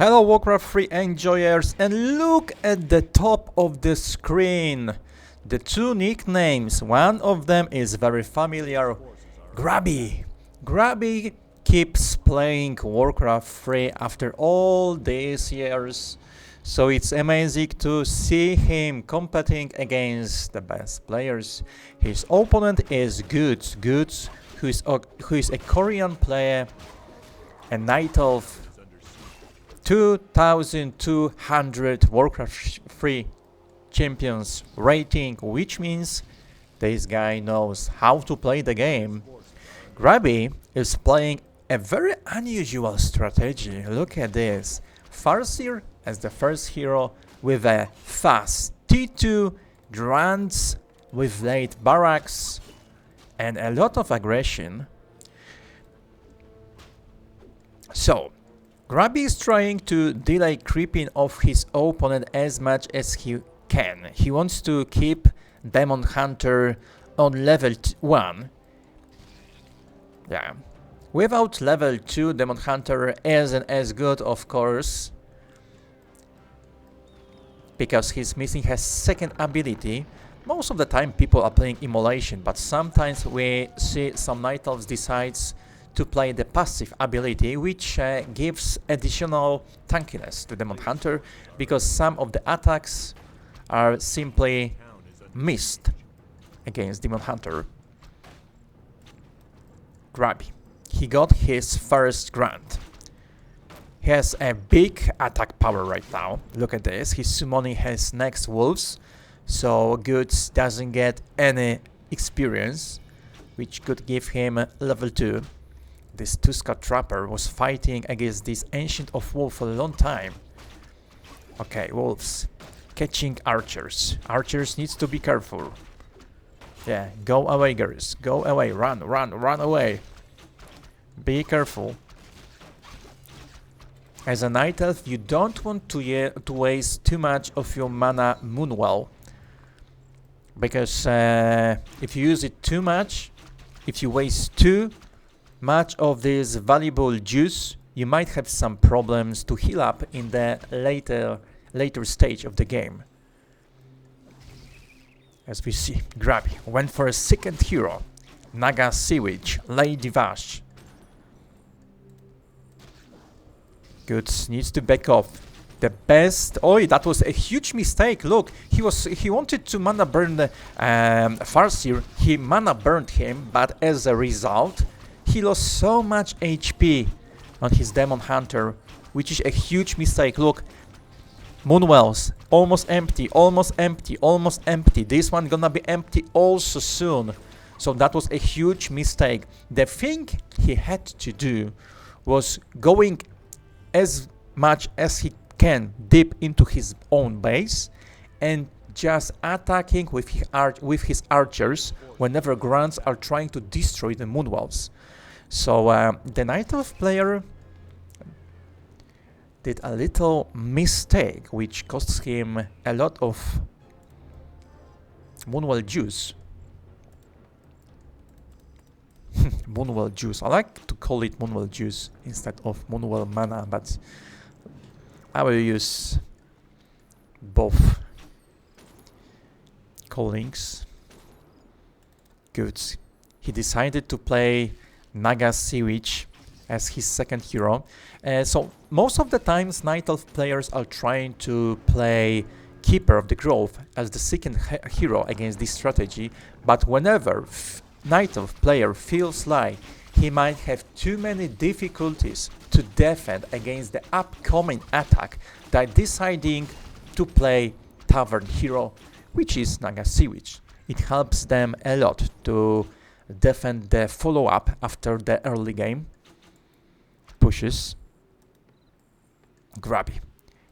Hello Warcraft 3 enjoyers, and look at the top of the screen. The two nicknames, one of them is very familiar, Grubby. Grubby keeps playing Warcraft 3 after all these years. So it's amazing to see him competing against the best players. His opponent is Good, who is a Korean player, a Night of 2200 Warcraft 3 champions rating, which means this guy knows how to play the game. Grubby is playing a very unusual strategy. Look at this. Farseer as the first hero with a fast T2, grunts with late barracks and a lot of aggression. So Grubby is trying to delay creeping of his opponent as much as he can. He wants to keep Demon Hunter on level 1. Yeah. Without level 2, Demon Hunter isn't as good, of course, because he's missing his second ability. Most of the time people are playing Immolation, but sometimes we see some Night Elves decides to play the passive ability, which gives additional tankiness to Demon Hunter, because some of the attacks are simply missed against Demon Hunter. Grubby. He got his first grunt. He has a big attack power right now. Look at this. He's summoning his next wolves, so Goods doesn't get any experience, which could give him level 2. This Tuska Trapper was fighting against this Ancient of Wolf for a long time. Okay, wolves. Catching archers. Archers needs to be careful. Yeah, go away, girls. Go away. Run away. Be careful. As a Night Elf, you don't want to waste too much of your mana Moonwell, because if you use it too much, if you waste too much of this valuable juice, you might have some problems to heal up in the later stage of the game. As we see, Grubby went for a second hero, Naga Sewage, Lady Vash. Good, needs to back off. The best. Oh, that was a huge mistake. Look, he wanted to mana burn the Farseer. He mana burned him, but as a result, he lost so much HP on his Demon Hunter, which is a huge mistake. Look, Moonwells, almost empty, almost empty, almost empty. This one gonna be empty also soon. So that was a huge mistake. The thing he had to do was going as much as he can deep into his own base and just attacking with his archers whenever grunts are trying to destroy the Moonwells. So the Night Elf player did a little mistake, which cost him a lot of Moonwell juice. Moonwell juice. I like to call it Moonwell juice instead of Moonwell mana, but I will use both callings. Good. He decided to play Naga Sewage as his second hero. So most of the times Night Elf players are trying to play Keeper of the Grove as the second hero against this strategy, but whenever Night Elf player feels like he might have too many difficulties to defend against the upcoming attack, they're deciding to play Tavern Hero, which is Naga Sewage. It helps them a lot to defend the follow-up after the early game pushes. Grubby.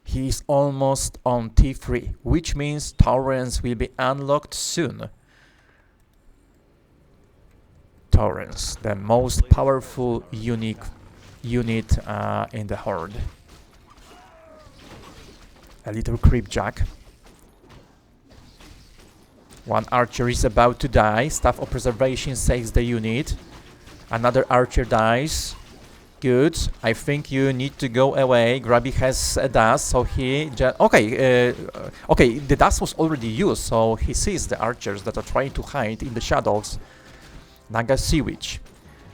He is almost on T3, which means Torrents will be unlocked soon. Torrents, the most powerful unit in the Horde. A little Creepjack. One archer is about to die. Staff of Preservation saves the unit. Another archer dies. Good. I think you need to go away. Grubby has a dust, so he just... Okay, okay, the dust was already used, so he sees the archers that are trying to hide in the shadows. Naga Sea Witch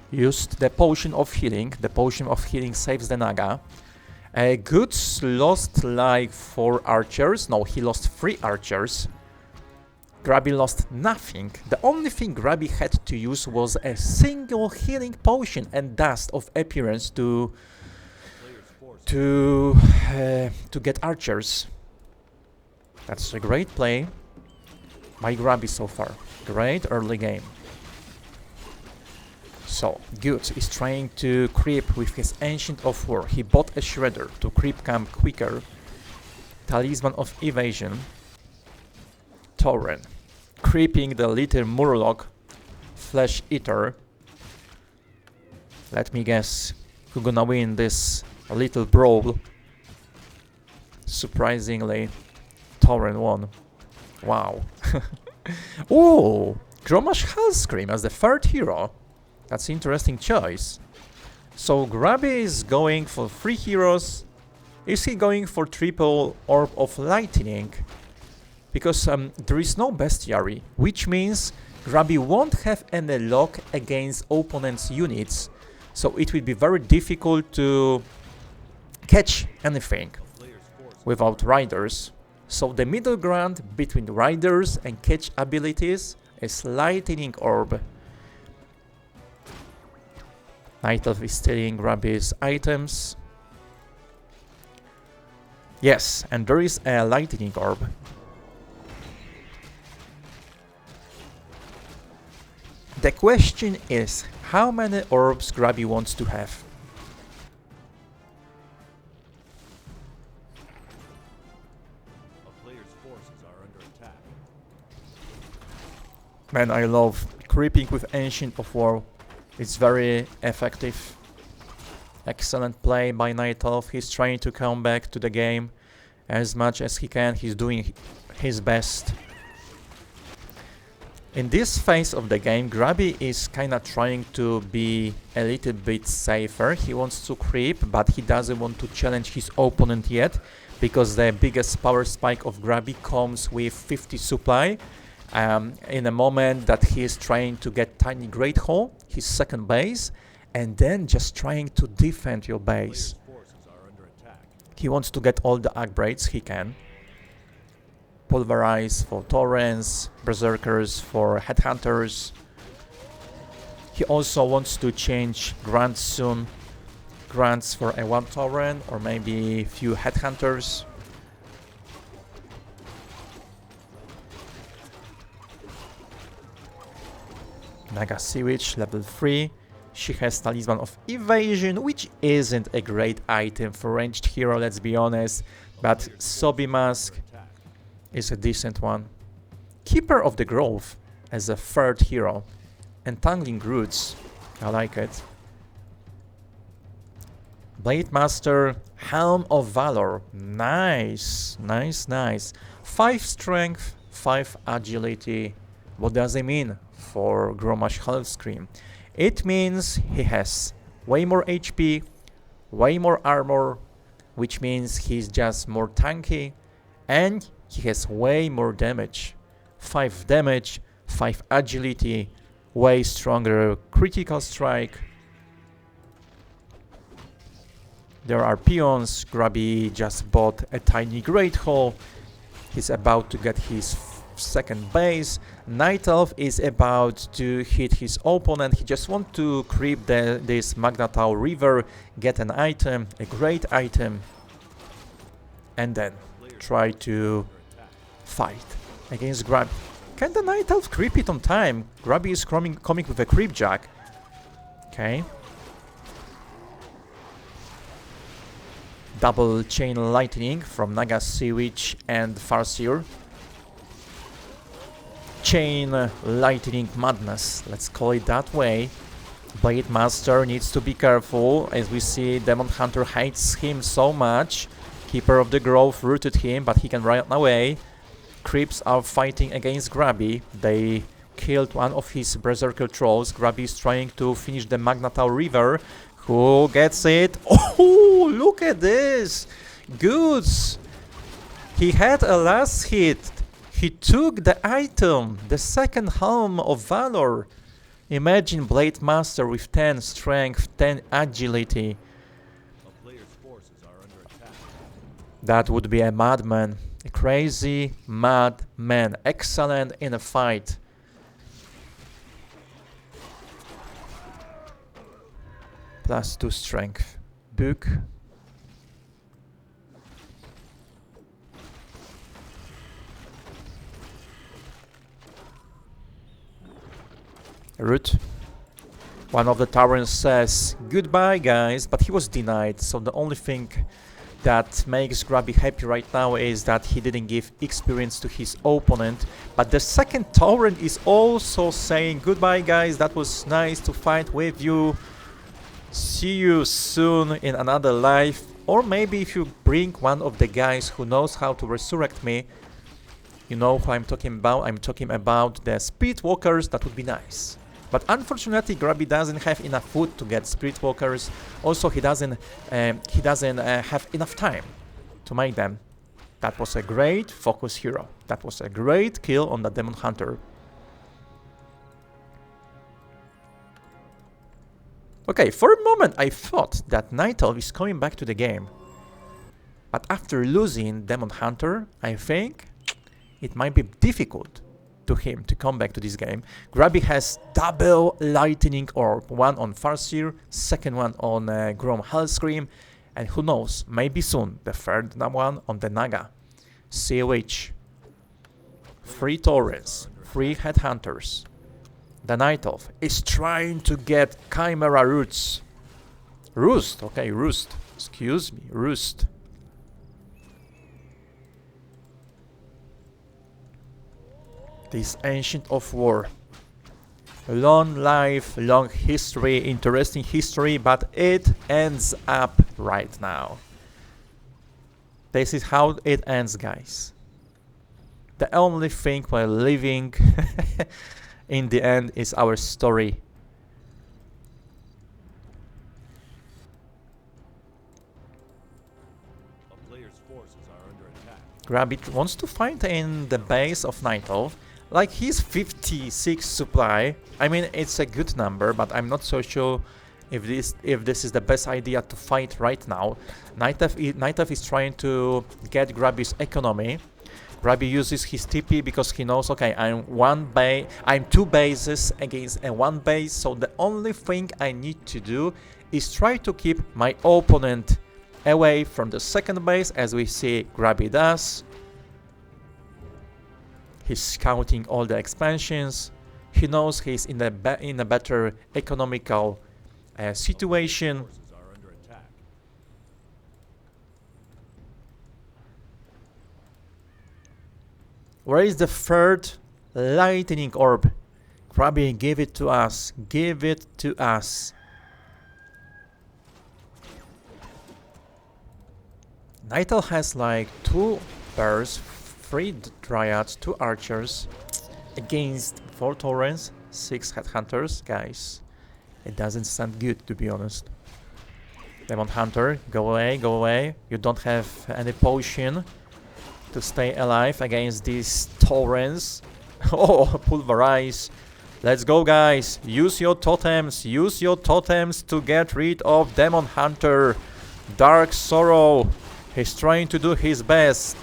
used the potion of healing. The potion of healing saves the Naga. Goods lost like 4 archers. No, he lost 3 archers. Grubby lost nothing. The only thing Grubby had to use was a single healing potion and dust of appearance to get archers. That's a great play by Grubby so far. Great early game. So, Goods is trying to creep with his Ancient of War. He bought a Shredder to creep camp quicker. Talisman of Evasion. Tauren. Creeping the little Murloc. Flesh Eater. Let me guess who's gonna win this little brawl. Surprisingly, Tauren won. Wow. Ooh! Grommash Hellscream as the 3rd hero. That's an interesting choice. So Grubby is going for 3 heroes. Is he going for triple Orb of Lightning? Because there is no bestiary, which means Grubby won't have any lock against opponent's units. So it will be very difficult to catch anything without riders. So the middle ground between riders and catch abilities is Lightning Orb. Night Elf is stealing Grubby's items. Yes, and there is a Lightning Orb. The question is, how many orbs Grubby wants to have? A player's forces are under attack. Man, I love creeping with Ancient of War. It's very effective. Excellent play by Night Elf. He's trying to come back to the game as much as he can. He's doing his best. In this phase of the game, Grubby is kinda trying to be a little bit safer. He wants to creep, but he doesn't want to challenge his opponent yet, because the biggest power spike of Grubby comes with 50 supply. In a moment that he is trying to get Tiny Great Hole, his second base, and then just trying to defend your base. He wants to get all the upgrades he can. Pulverize for Taurens, Berserkers for Headhunters. He also wants to change grants soon. Grants for a 1 Tauren or maybe a few Headhunters. Naga Sea Witch, level 3. She has Talisman of Evasion, which isn't a great item for ranged hero, let's be honest. But Sobi Mask is a decent one. Keeper of the Grove as a 3rd hero. Entangling Roots, I like it. Blade Master, Helm of Valor, nice, nice, nice. 5 strength, 5 agility. What does it mean for Grommash Hellscream? It means he has way more HP, way more armor, which means he's just more tanky, and he has way more damage. 5 damage, 5 agility, way stronger critical strike. There are peons. Grubby just bought a Tiny Great Hole. He's about to get his second base. Night Elf is about to hit his opponent. He just wants to creep this Magnatau River, get an item, a great item, and then try to fight against Grubby. Can the Night Elf creep it on time? Grubby is coming with a creep jack. Okay. Double chain lightning from Naga Sea Witch and Farseer. Chain lightning madness, let's call it that way. Blade Master needs to be careful, as we see Demon Hunter hates him so much. Keeper of the Grove rooted him, but he can run away. Creeps are fighting against Grubby. They killed one of his Berserker Trolls. Grubby is trying to finish the Magnatau River. Who gets it? Oh, look at this! Goods! He had a last hit. He took the item, the second Helm of Valor. Imagine Blade Master with 10 strength, 10 agility. A player's forces are under attack. That would be a madman. A crazy madman. Excellent in a fight. Plus 2 strength. Book. Root. One of the towers says goodbye guys, but he was denied, so the only thing that makes Grubby happy right now is that he didn't give experience to his opponent. But the second torrent is also saying goodbye guys, that was nice to fight with you. See you soon in another life. Or maybe if you bring one of the guys who knows how to resurrect me, you know who I'm talking about. I'm talking about the Spirit Walkers, that would be nice. But unfortunately, Grubby doesn't have enough food to get Spirit Walkers. Also, he doesn't have enough time to make them. That was a great focus hero. That was a great kill on the Demon Hunter. Okay, for a moment I thought that Night Elf is coming back to the game. But after losing Demon Hunter, I think it might be difficult to him to come back to this game. Grubby has double lightning orb, one on Farseer, second one on Grom Hellscream, and who knows, maybe soon the third one on the Naga. See which. 3 Taurens, 3 Headhunters. The Night Elf is trying to get Chimera Roots. Roost, okay, Roost. Excuse me, Roost. This Ancient of War. Long life, long history, interesting history, but it ends up right now. This is how it ends, guys. The only thing we're living in the end is our story. A player's forces are under attack. Grubby wants to fight in the base of Night Elf. Like he's 56 supply. I mean, it's a good number, but I'm not so sure if this is the best idea to fight right now. Night Elf is trying to get Grubby's economy. Grubby uses his TP because he knows, okay, I'm 2 bases against a 1 base, so the only thing I need to do is try to keep my opponent away from the second base, as we see Grubby does. He's scouting all the expansions. He knows he's in a better economical situation. Forces are under attack. Where is the third lightning orb? Grubby, give it to us. Give it to us. Night Elf has like 2 bears, 3 dryads, 2 archers against 4 taurens, 6 headhunters. Guys, it doesn't sound good, to be honest. Demon Hunter, go away, go away. You don't have any potion to stay alive against these taurens. Oh, pulverize. Let's go, guys. Use your totems. Use your totems to get rid of Demon Hunter. Dark Sorrow. He's trying to do his best.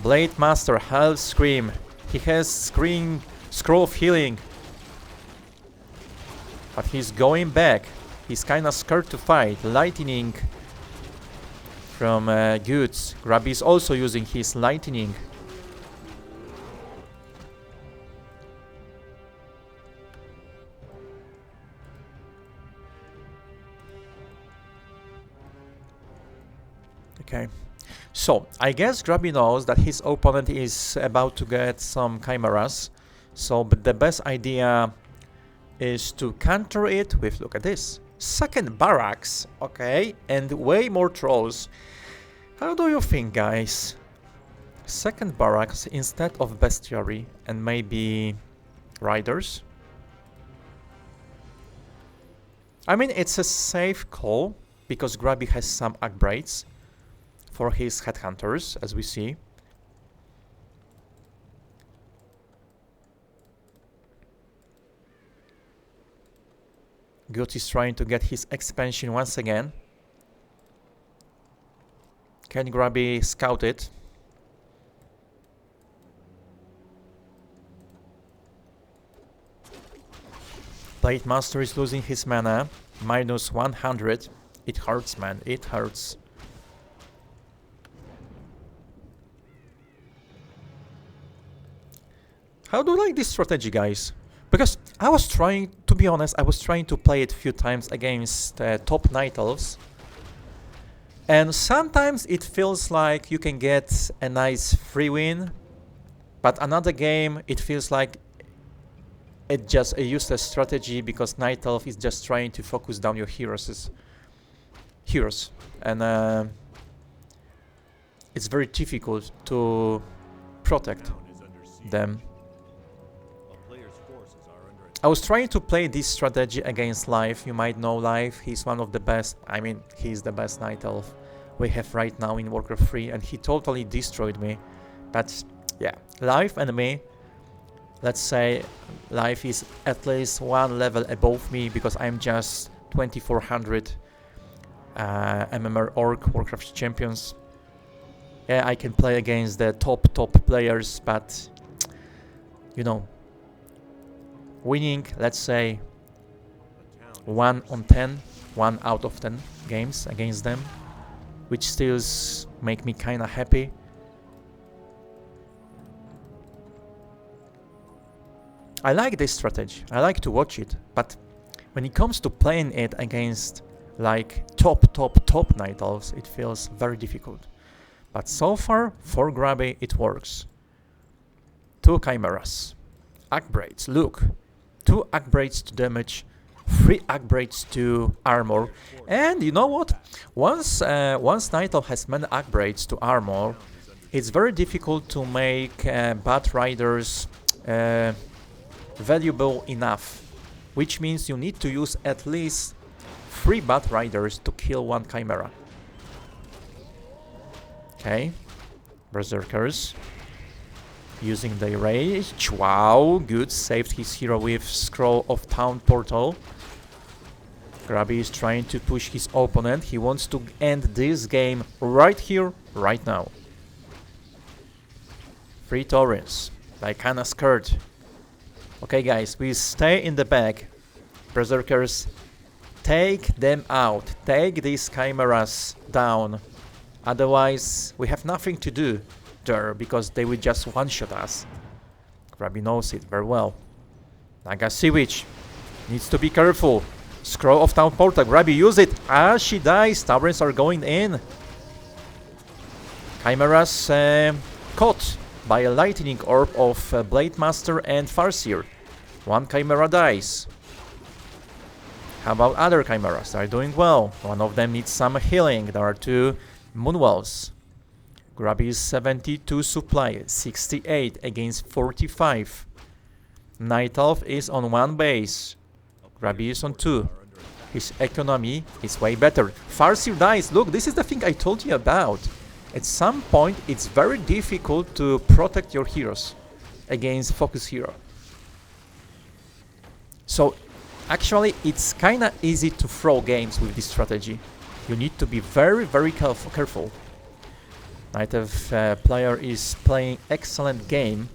Blade Master, Hellscream. He has Scroll of Healing. But he's going back. He's kinda scared to fight. Lightning from Goods. Grubby is also using his lightning. Okay. So, I guess Grubby knows that his opponent is about to get some chimeras. So, but the best idea is to counter it with, look at this, second barracks, okay, and way more trolls. How do you think, guys? Second barracks instead of bestiary and maybe riders? I mean, it's a safe call because Grubby has some upgrades for his headhunters, as we see. Gut is trying to get his expansion once again. Can Grubby scout it? Blade Master is losing his mana. Minus 100. It hurts, man. It hurts. How do you like this strategy, guys? Because I was trying, to be honest, I was trying to play it a few times against top Night Elves. And sometimes it feels like you can get a nice free win. But another game, it feels like it's just a useless strategy because Night Elf is just trying to focus down your heroes. And it's very difficult to protect them. I was trying to play this strategy against Life. You might know Life. He's one of the best. I mean, he's the best Night Elf we have right now in Warcraft 3, and he totally destroyed me. But yeah, Life and me, let's say Life is at least one level above me because I'm just 2400 MMR Orc Warcraft champions. Yeah, I can play against the top players, but you know, winning, let's say 1 out of 10 games against them, which still make me kinda happy. I like this strategy, I like to watch it, but when it comes to playing it against like top Night Elves, it feels very difficult. But so far, for Grubby, it works. 2 Chimeras. Upgrades, look. 2 upgrades to damage, 3 upgrades to armor. And you know what? Once Night Elf has many upgrades to armor, it's very difficult to make Bat Riders valuable enough. Which means you need to use at least 3 Bat Riders to kill 1 Chimera. Okay, Berserkers. Using the rage. Wow, good. Saved his hero with Scroll of Town Portal. Grubby is trying to push his opponent. He wants to end this game right here, right now. 3 Taurens. Like kinda scared. Okay, guys, we stay in the back. Berserkers, take them out. Take these chimeras down. Otherwise, we have nothing to do there because they will just one-shot us. Grubby knows it very well. Naga Sea Witch needs to be careful. Scroll of Town Portal. Grubby, use it. As she dies, Taurens are going in. Chimeras caught by a lightning orb of Blade Master and Farseer. 1 Chimera dies. How about other Chimeras? They are doing well. One of them needs some healing. There are 2 Moonwells. Grubby's 72 supply, 68 against 45. Night Elf is on 1 base. Grubby is on 2. His economy is way better. Farseer dies. Look, this is the thing I told you about. At some point, it's very difficult to protect your heroes against focus hero. So, actually, it's kinda easy to throw games with this strategy. You need to be very careful. Night Elf player is playing excellent game.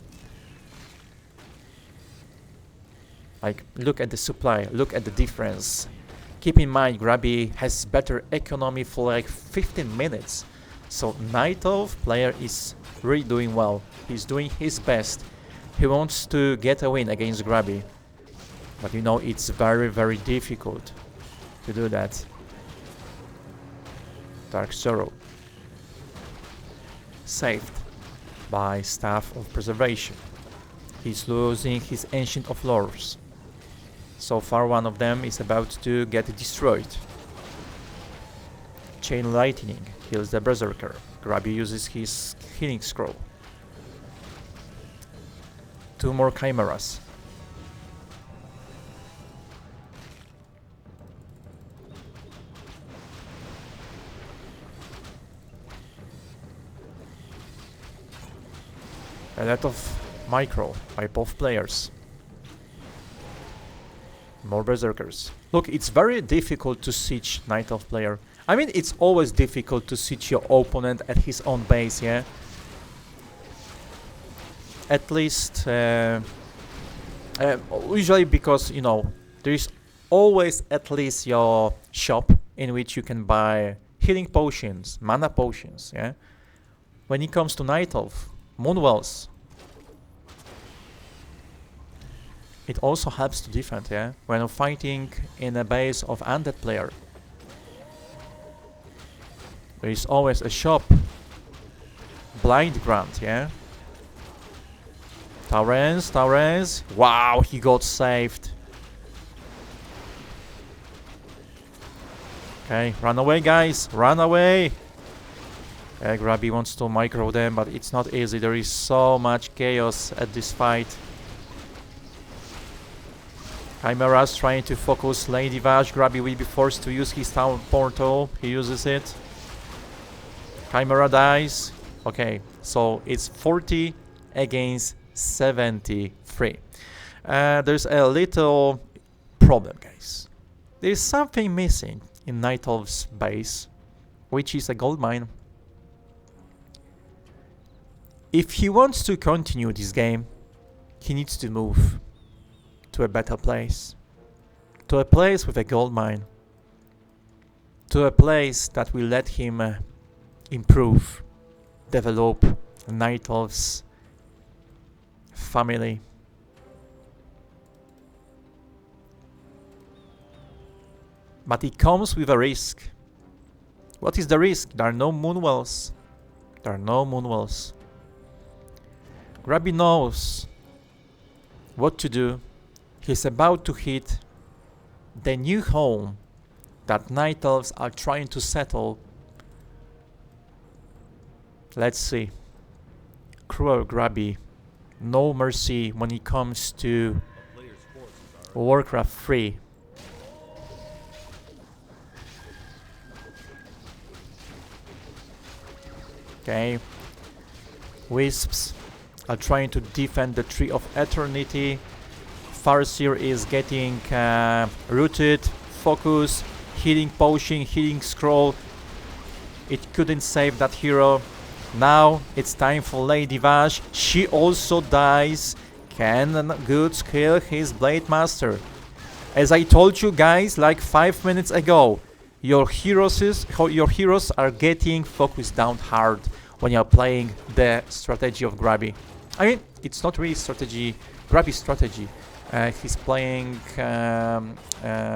Like, look at the supply, look at the difference. Keep in mind, Grubby has better economy for like 15 minutes. So Night Elf player is really doing well. He's doing his best. He wants to get a win against Grubby. But you know, it's very difficult to do that. Dark Sorrow. Saved by Staff of Preservation. He's losing his Ancient of Lores. So far, one of them is about to get destroyed. Chain Lightning kills the Berserker. Grubby uses his Healing Scroll. 2 more Chimeras. A lot of micro by both players. More berserkers. Look, it's very difficult to siege Night Elf player. I mean, it's always difficult to siege your opponent at his own base, yeah? At least, usually because, you know, there is always at least your shop in which you can buy healing potions, mana potions, yeah? When it comes to Night Elf, Moonwells, it also helps to defend, yeah? When you're fighting in a base of undead player, there is always a shop. Blind Grant, yeah? Taurens. Wow, he got saved. Okay, run away, guys. Run away. Grubby wants to micro them, but it's not easy. There is so much chaos at this fight. Chimeras trying to focus Lady Vash. Grubby will be forced to use his town portal. He uses it. Chimera dies. Okay, so it's 40 against 73. There's a little problem, guys. There's something missing in Night Elf's base, which is a gold mine. If he wants to continue this game, he needs to move to a better place. To a place with a gold mine. To a place that will let him improve, develop Night Elf's family. But it comes with a risk. What is the risk? There are no Moonwells. There are no Moonwells. Grubby knows what to do. He's about to hit the new home that Night Elves are trying to settle. Let's see. Cruel Grubby. No mercy when it comes to Warcraft 3. Okay. Wisps are trying to defend the Tree of Eternity. Farseer is getting rooted. Focus. Healing potion. Healing scroll. It couldn't save that hero. Now it's time for Lady Vash. She also dies. Can Goods kill his Blade Master? As I told you guys like 5 minutes ago, your heroes are getting focused down hard when you're playing the strategy of Grubby. I mean, it's not really strategy, Grubby strategy. He's playing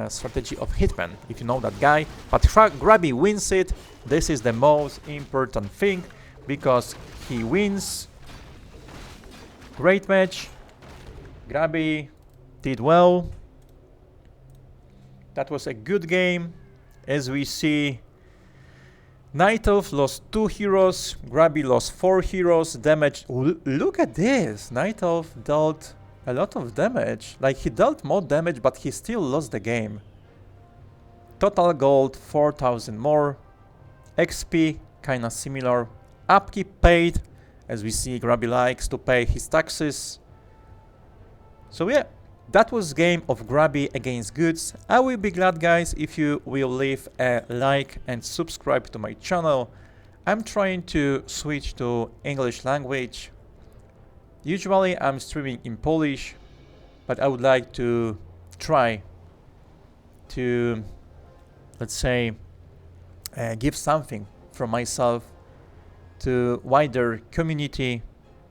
strategy of Hitman, if you know that guy. But Grubby wins it. This is the most important thing, because he wins. Great match. Grubby did well. That was a good game. As we see, Night Elf lost 2 heroes, Grubby lost 4 heroes, damage. Look at this! Night Elf dealt a lot of damage. Like, he dealt more damage, but he still lost the game. Total gold 4,000 more. XP kinda similar. Upkeep paid, as we see Grubby likes to pay his taxes. So yeah, that was game of Grubby against Goods. I will be glad, guys, if you will leave a like and subscribe to my channel. I'm trying to switch to English language. Usually I'm streaming in Polish, but I would like to try to, let's say, give something from myself to wider community.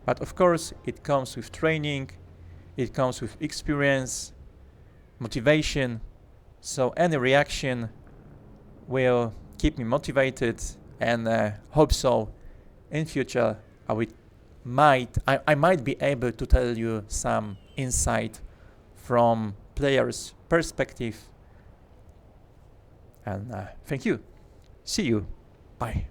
But of course it comes with training. It comes with experience, motivation, so any reaction will keep me motivated, and hope so in future I might be able to tell you some insight from players' perspective. And thank you. See you. Bye.